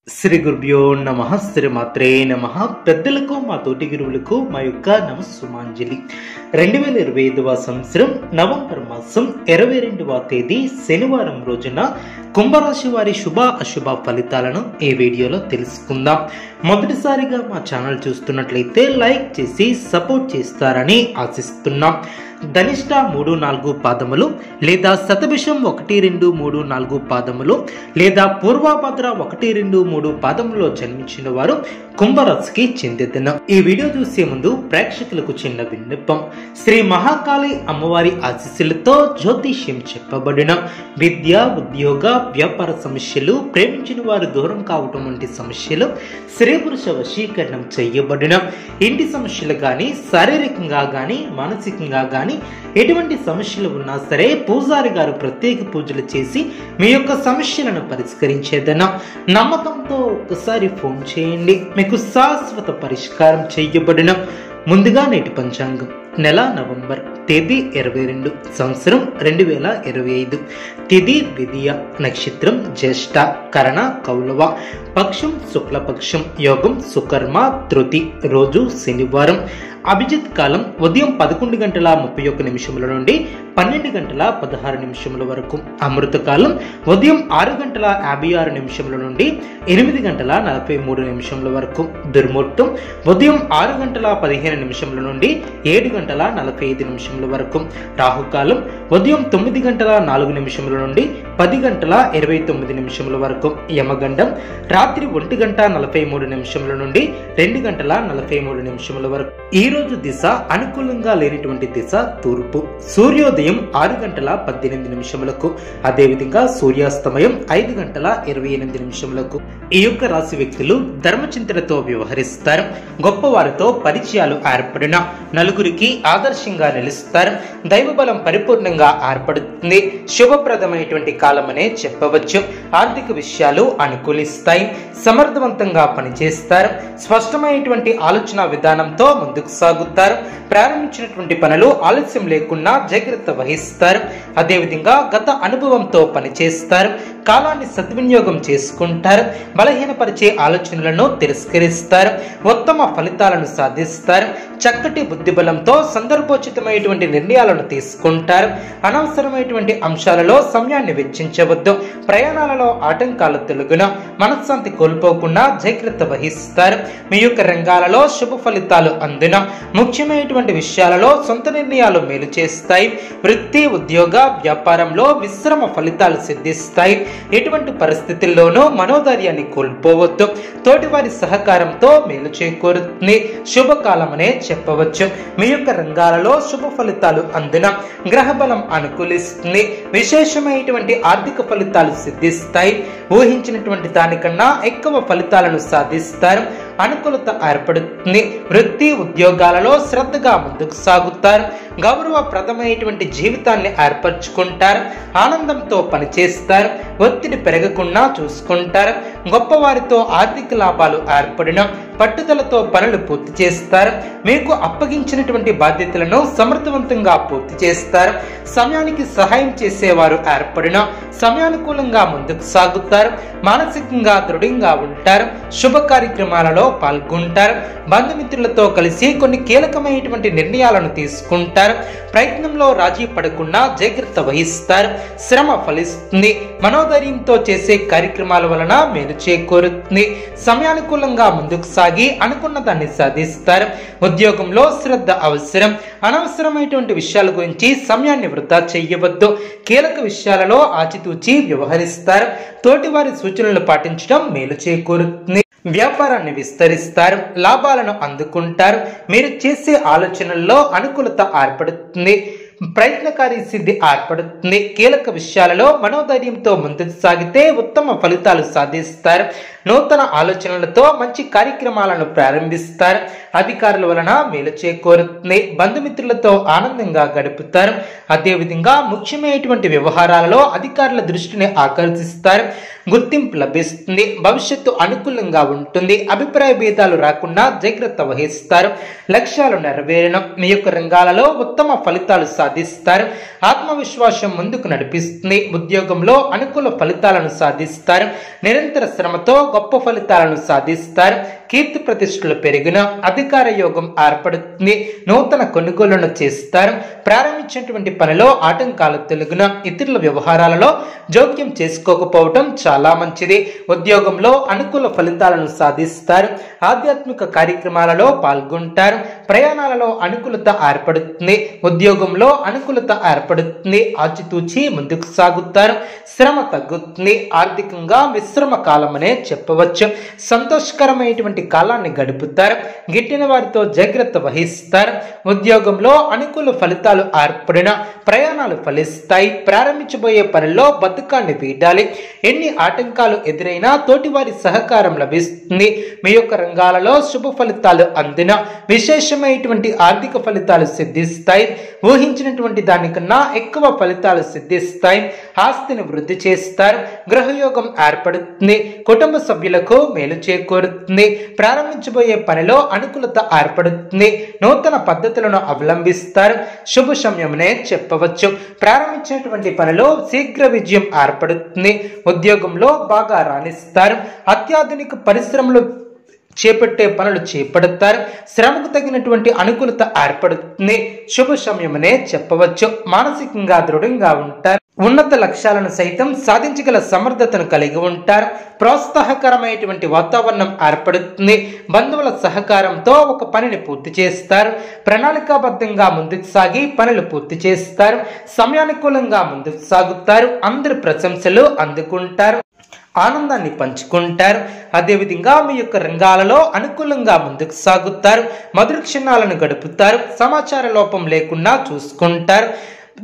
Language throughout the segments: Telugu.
శ్రీ గురుభ్యో నమః. శ్రీ మాత్రే నమః. పెద్దలకు మా తోటి గురువులకు మా యొక్క నమస్సుమాంజలి. 2025వ సంవత్సరం నవంబర్ మాసం 22వ తేదీ శనివారం రోజున కుంభరాశి వారి శుభ అశుభ ఫలితాలను ఈ వీడియోలో తెలుసుకుందాం. మొదటిసారిగా మా ఛానల్ చూస్తున్నట్లయితే లైక్ చేసి సపోర్ట్ చేస్తారని ఆశిస్తున్నాం. ధనిష్ట 3-4 పాదములు లేదా శతభిషం 1-2-3-4 పాదములు లేదా పూర్వభద్ర 1-2-3 పాదములో జన్మించిన వారు కుంభరాశికి చెందిన. ఈ వీడియో చూసే ముందు ప్రేక్షకులకు చిన్న విన్నపం. శ్రీ మహాకాళి అమ్మవారి ఆశీస్సులతో జ్యోతిష్యం చెప్పబడిన విద్య, ఉద్యోగ, వ్యాపార సమస్యలు, ప్రేమించిన వారు దూరం కావటం వంటి సమస్యలు, స్త్రీ పురుష వశీకరణం చేయబడిన ఇంటి సమస్యలు కానీ, శారీరకంగా కానీ, మానసికంగా కానీ ఎటువంటి సమస్యలు ఉన్నా సరే పూజారి గారు ప్రత్యేక పూజలు చేసి మీ యొక్క సమస్యలను పరిష్కరించేదన్నా. నమ్మకంతో ఒక్కసారి ఫోన్ చేయండి, మీకు శాశ్వత పరిష్కారం చేయబడిన. ముందుగా నేటి పంచాంగం. నెల నవంబర్, తేదీ 22, సంవత్సరం 2025, తిథి విధియ, నక్షత్రం జ్యేష్ఠ, కరణ కౌలవ, పక్షం శుక్లపక్షం, యోగం సుకర్మ తృతి, రోజు శనివారం, అభిజిత్ కాలం ఉదయం 11:31 నుండి 12:16 వరకు, అమృత కాలం ఉదయం 6:56 నుండి 8:43 వరకు, దుర్ముహూర్తం ఉదయం 6:15 నుండి 7:45 వరకు, రాహుకాలం ఉదయం 9:04 నుండి 10:29 వరకు, యమగండం రాత్రి 1:43 నుండి 2:43 వరకు. ఈ రోజు దిశ అనుకూలంగా లేనటువంటి దిశ తూర్పు. సూర్యోదయం 6:18 అదేవిధంగా సూర్యాస్తమయం 5:28. ఈ యొక్క రాశి వ్యక్తులు ధర్మచింతనతో వ్యవహరిస్తారు. గొప్పవారితో పరిచయాలు ఏర్పడిన నలుగురికి ఆదర్శంగా నిలుస్తారు. దైవబలం పరిపూర్ణంగా ఏర్పడుతుంది. శుభప్రదమైనటువంటి కాలమనే చెప్పవచ్చు. ఆర్థిక విషయాలు అనుకూలిస్తాయి. సమర్థవంతంగా పనిచేస్తారు. స్పష్టమైనటువంటి ఆలోచన విధానంతో ముందుకు సాగుతారు. ప్రారంభించినటువంటి పనులు ఆలస్యం లేకుండా జాగ్రత్త వహిస్తారు. అదేవిధంగా గత అనుభవంతో పనిచేస్తారు. కాలాన్ని సద్వినియోగం చేసుకుంటారు. బలహీనపరిచే ఆలోచనలను తిరస్కరిస్తారు. ఉత్తమ ఫలితాలను సాధిస్తారు. చక్కటి బుద్ధిబలంతో సందర్భోచితమైనటువంటి నిర్ణయాలను తీసుకుంటారు. అనవసరమైనటువంటి అంశాలలో సమయాన్ని వెచ్చించవద్దు. ప్రయాణాలలో ఆటంకాలు తొలగున మనశ్శాంతి కోల్పోకుండా జాగ్రత్త వహిస్తారు. మీ యొక్క రంగాలలో శుభ ఫలితాలు అందున ముఖ్యమైనటువంటి విషయాలలో సొంత నిర్ణయాలు మేలు చేస్తాయి. వృత్తి, ఉద్యోగ, వ్యాపారంలో మిశ్రమ ఫలితాలు సిద్ధిస్తాయి. ఎటువంటి పరిస్థితుల్లోనూ మనోధైర్యాన్ని కోల్పోవద్దు. తోటివారి సహకారంతో మేలు చేకూరుతుంది. శుభకాలమనే చెప్పవచ్చు. మీ యొక్క రంగాలలో శుభ ఫలితాలు అందున గ్రహబలం అనుకూలిస్తుంది. విశేషమైనటువంటి ఆర్థిక ఫలితాలు సిద్ధిస్తాయి. ఊహించినటువంటి దానికన్నా ఎక్కువ ఫలితాలను సాధిస్తారు. అనుకూలత ఏర్పడుతుంది. వృత్తి, ఉద్యోగాలలో శ్రద్ధగా ముందుకు సాగుతారు. గౌరవప్రదమైనటువంటి జీవితాన్ని ఏర్పరచుకుంటారు. ఆనందంతో పనిచేస్తారు. ఒత్తిడి పెరగకుండా చూసుకుంటారు. గొప్పవారితో ఆర్థిక లాభాలు ఏర్పడిన పట్టుదలతో పనులు పూర్తి చేస్తారు. మీకు అప్పగించినటువంటి బాధ్యతలను సమర్థవంతంగా పూర్తి చేస్తారు. సమయానికి సహాయం చేసేవారు ఏర్పడిన సమయానుకూలంగా ముందుకు సాగుతారు. మానసికంగా దృఢంగా ఉంటారు. శుభ కార్యక్రమాలలో పాల్గొంటారు. బంధుమిత్రులతో కలిసి కొన్ని కీలకమైనటువంటి నిర్ణయాలను తీసుకుంటారు. ప్రయత్నంలో రాజీ పడకుండా జాగ్రత్త వహిస్తారు. శ్రమ ఫలిస్తుంది. మనోధైర్యంతో చేసే కార్యక్రమాల వలన మేలు చేకూరుతుంది. సమయానుకూలంగా ముందుకు సాగి అనుకున్న దాన్ని సాధిస్తారు. ఉద్యోగంలో శ్రద్ధ అవసరం. అనవసరమైనటువంటి విషయాల గురించి సమయాన్ని వృధా చేయవద్దు. కీలక విషయాలలో ఆచితూచి వ్యవహరిస్తారు. తోటివారి సూచనలు పాటించడం మేలు చేకూరుతుంది. వ్యాపారాన్ని విస్తరిస్తారు. లాభాలను అందుకుంటారు. మీరు చేసే ఆలోచనల్లో అనుకూలత ఏర్పడుతుంది. ప్రయత్నకారి సిద్ధి ఏర్పడుతుంది. కీలక విషయాలలో మనోధైర్యంతో ముందుకు సాగితే ఉత్తమ ఫలితాలు సాధిస్తారు. నూతన ఆలోచనలతో మంచి కార్యక్రమాలను ప్రారంభిస్తారు. అధికారుల వలన మేలు చేకూరుతుంది. బంధుమిత్రులతో ఆనందంగా గడుపుతారు. అదేవిధంగా ముఖ్యమైనటువంటి వ్యవహారాలలో అధికారుల దృష్టిని ఆకర్షిస్తారు. గుర్తింపు లభిస్తుంది. భవిష్యత్తు అనుకూలంగా ఉంటుంది. అభిప్రాయ భేదాలు రాకుండా జాగ్రత్త వహిస్తారు. లక్ష్యాలు నెరవేరడం. మీ యొక్క రంగాలలో ఉత్తమ ఫలితాలు సాధిస్తారు. ఆత్మవిశ్వాసం ముందుకు నడిపిస్తుంది. ఉద్యోగంలో అనుకూల ఫలితాలను సాధిస్తారు. నిరంతర శ్రమతో గొప్ప ఫలితాలను సాధిస్తారు. కీర్తి ప్రతిష్టలు పెరిగిన అధికార యోగం ఏర్పడుతుంది. నూతన కొనుగోలును చేస్తారు. ప్రారంభించినటువంటి పనిలో ఆటంకాలు తొలగిన ఇతరుల వ్యవహారాలలో జోక్యం చేసుకోకపోవటం చాలా మంచిది. ఉద్యోగంలో అనుకూల ఫలితాలను సాధిస్తారు. ఆధ్యాత్మిక కార్యక్రమాలలో పాల్గొంటారు. ప్రయాణాలలో అనుకూలత ఏర్పడుతుంది. ఉద్యోగంలో అనుకూలత ఏర్పడుతుంది. ఆచితూచి ముందుకు సాగుతారు. శ్రమ తగ్గుతుంది. ఆర్థికంగా మిశ్రమ కాలమనే చెప్పవచ్చు. సంతోషకరమైనటువంటి కాలాన్ని గడుపుతారు. గిట్టిన వారితో జాగ్రత్త వహిస్తారు. ఉద్యోగంలో అనుకూల ఫలితాలు ఏర్పడిన ప్రయాణాలు ఫలిస్తాయి. ప్రారంభించబోయే పనిలో బద్ధకాన్ని వీడాలి. ఎన్ని ఆటంకాలు ఎదురైనా తోటివారి సహకారం లభిస్తుంది. మీ యొక్క రంగాలలో శుభ ఫలితాలు అందిన విశేషమైనటువంటి ఆర్థిక ఫలితాలు సిద్ధిస్తాయి. ఊహించినటువంటి దానికన్నా ఎక్కువ ఫలితాలు సిద్ధిస్తాయి. ఆస్తిని వృద్ధి చేస్తారు. గృహయోగం ఏర్పడుతుంది. కుటుంబ సభ్యులకు మేలు చేకూరుతుంది. ప్రారంభించబోయే పనిలో అనుకూలత ఏర్పడుతుంది. నూతన పద్ధతులను అవలంబిస్తారు. శుభ సమయమనే చెప్పవచ్చు. ప్రారంభించినటువంటి పనిలో శీఘ్ర విజయం ఏర్పడుతుంది. ఉద్యోగంలో బాగా రాణిస్తారు. అత్యాధునిక పరిశ్రమలు చేపట్టే పనులు చేపడతారు. శ్రమకు తగినటువంటి అనుకూలత ఏర్పడుతుంది. శుభ సమయమనే చెప్పవచ్చు. మానసికంగా దృఢంగా ఉంటారు. ఉన్నత లక్ష్యాలను సైతం సాధించగల సమర్థతను కలిగి ఉంటారు. ప్రోత్సాహకరమైనటువంటి వాతావరణం ఏర్పడుతుంది. బంధువుల సహకారంతో ఒక పనిని పూర్తి చేస్తారు. ప్రణాళికాబద్ధంగా ముందుకు సాగి పనులు పూర్తి చేస్తారు. సమయానుకూలంగా ముందుకు సాగుతారు. అందరి ప్రశంసలు అందుకుంటారు. ఆనందాన్ని పంచుకుంటారు. అదేవిధంగా మీ యొక్క రంగాలలో అనుకూలంగా ముందుకు సాగుతారు. మధుర క్షణాలను గడుపుతారు. సమాచార లోపం లేకుండా చూసుకుంటారు.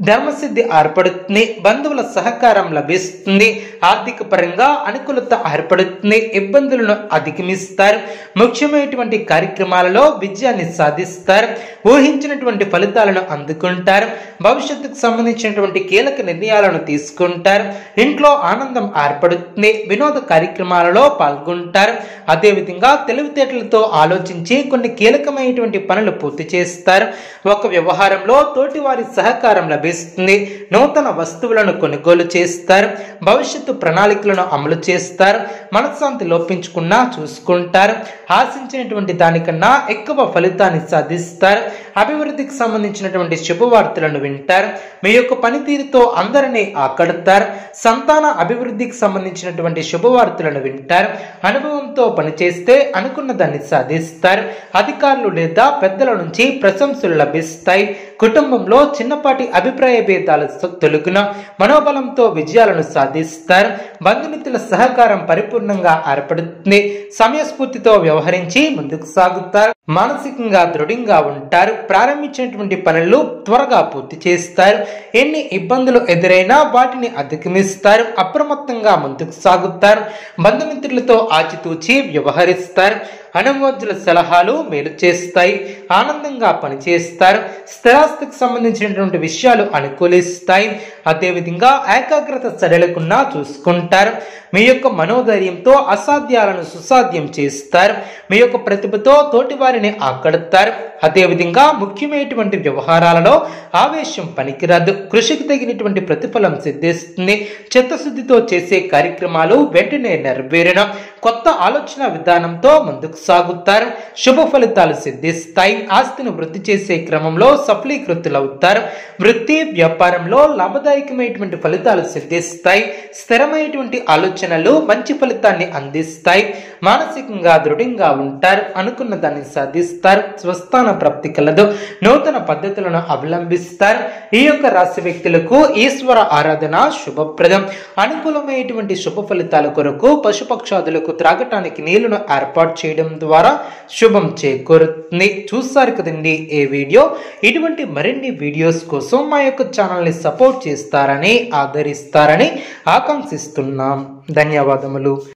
ధర్మసిద్ధి ఏర్పడుతుంది. బంధువుల సహకారం లభిస్తుంది. ఆర్థిక పరంగా అనుకూలత ఏర్పడుతుంది. ఇబ్బందులను అధిగమిస్తారు. ముఖ్యమైనటువంటి కార్యక్రమాలలో విజయాన్ని సాధిస్తారు. ఊహించినటువంటి ఫలితాలను అందుకుంటారు. భవిష్యత్తుకు సంబంధించినటువంటి కీలక నిర్ణయాలను తీసుకుంటారు. ఇంట్లో ఆనందం ఏర్పడుతుంది. వినోద కార్యక్రమాలలో పాల్గొంటారు. అదేవిధంగా తెలివితేటలతో ఆలోచించి కొన్ని కీలకమైనటువంటి పనులు పూర్తి చేస్తారు. ఒక వ్యవహారంలో తోటివారి సహకారం లభిస్తుంది. నూతన వస్తువులను కొనుగోలు చేస్తారు. భవిష్యత్తు ప్రణాళికలను అమలు చేస్తారు. మనశ్శాంతి లోపించకుండా చూసుకుంటారు. ఆశించినటువంటి దానికన్నా ఎక్కువ ఫలితాన్ని సాధిస్తారు. అభివృద్ధికి సంబంధించినటువంటి శుభవార్తలను వింటారు. మీ యొక్క పనితీరుతో అందరినీ ఆకడతారు. సంతాన అభివృద్ధికి సంబంధించినటువంటి శుభవార్తలను వింటారు. అనుభవంతో పనిచేస్తే అనుకున్న దాన్ని సాధిస్తారు. అధికారులు లేదా పెద్దల నుంచి ప్రశంసలు లభిస్తాయి. కుటుంబంలో చిన్నపాటి అభిప్రాయ భేదాలు తొలగిన మనోబలంతో విజయాలను సాధిస్తారు. బంధుమిత్రుల సహకారం పరిపూర్ణంగా ఏర్పడుతుంది. సమయస్ఫూర్తితో వ్యవహరించి ముందుకు సాగుతారు. మానసికంగా దృఢంగా ఉంటారు. ప్రారంభించినటువంటి పనులు త్వరగా పూర్తి చేస్తారు. ఎన్ని ఇబ్బందులు ఎదురైనా వాటిని అధిగమిస్తారు. అప్రమత్తంగా ముందుకు సాగుతారు. బంధుమిత్రులతో ఆచితూచి వ్యవహరిస్తారు. అనుమతుల సలహాలు మేలు చేస్తాయి. ఆనందంగా పనిచేస్తారు. స్థిరాస్తికి సంబంధించినటువంటి విషయాలు అనుకూలిస్తాయి. అదేవిధంగా ఏకాగ్రత సడలకుండా చూసుకుంటారు. మీ యొక్క మనోధైర్యంతో అసాధ్యాలను సుసాధ్యం చేస్తారు. మీ యొక్క ప్రతిభతో తోటి వారిని ఆకడతారు. అదేవిధంగా ముఖ్యమైనటువంటి వ్యవహారాలలో ఆవేశం పనికిరాదు. కృషికి తగినటువంటి ప్రతిఫలం సిద్ధిస్తుంది. చిత్తశుద్ధితో చేసే కార్యక్రమాలు వెంటనే నెరవేరడం. కొత్త ఆలోచన విధానంతో ముందుకు సాగుతారు. శుభ ఫలితాలు సిద్ధిస్తాయి. ఆస్తిని వృద్ధి చేసే క్రమంలో సఫలీకృతులవుతారు. వృత్తి వ్యాపారంలో లాభదాయకమైనటువంటి ఫలితాలు సిద్ధిస్తాయి. స్థిరమైనటువంటి ఆలోచనలు మంచి ఫలితాన్ని అందిస్తాయి. మానసికంగా దృఢంగా ఉంటారు. అనుకున్న దాన్ని సాధిస్తారు. స్వస్థాన ప్రాప్తి కలదు. నూతన పద్ధతులను అవలంబిస్తారు. ఈ యొక్క రాశి వ్యక్తులకు ఈశ్వర ఆరాధన శుభప్రదం. అనుకూలమైనటువంటి శుభ ఫలితాల కొరకు పశుపక్షాదులకు త్రాగటానికి నీళ్లను ఏర్పాటు చేయడం ద్వారా శుభం చేకూరుతుంది. చూస్తారు కదండి ఈ వీడియో. ఇటువంటి మరిన్ని వీడియోస్ కోసం మా యొక్క ఛానల్ని సపోర్ట్ చేస్తారని ఆదరిస్తారని ఆకాంక్షిస్తున్నాం. ధన్యవాదములు.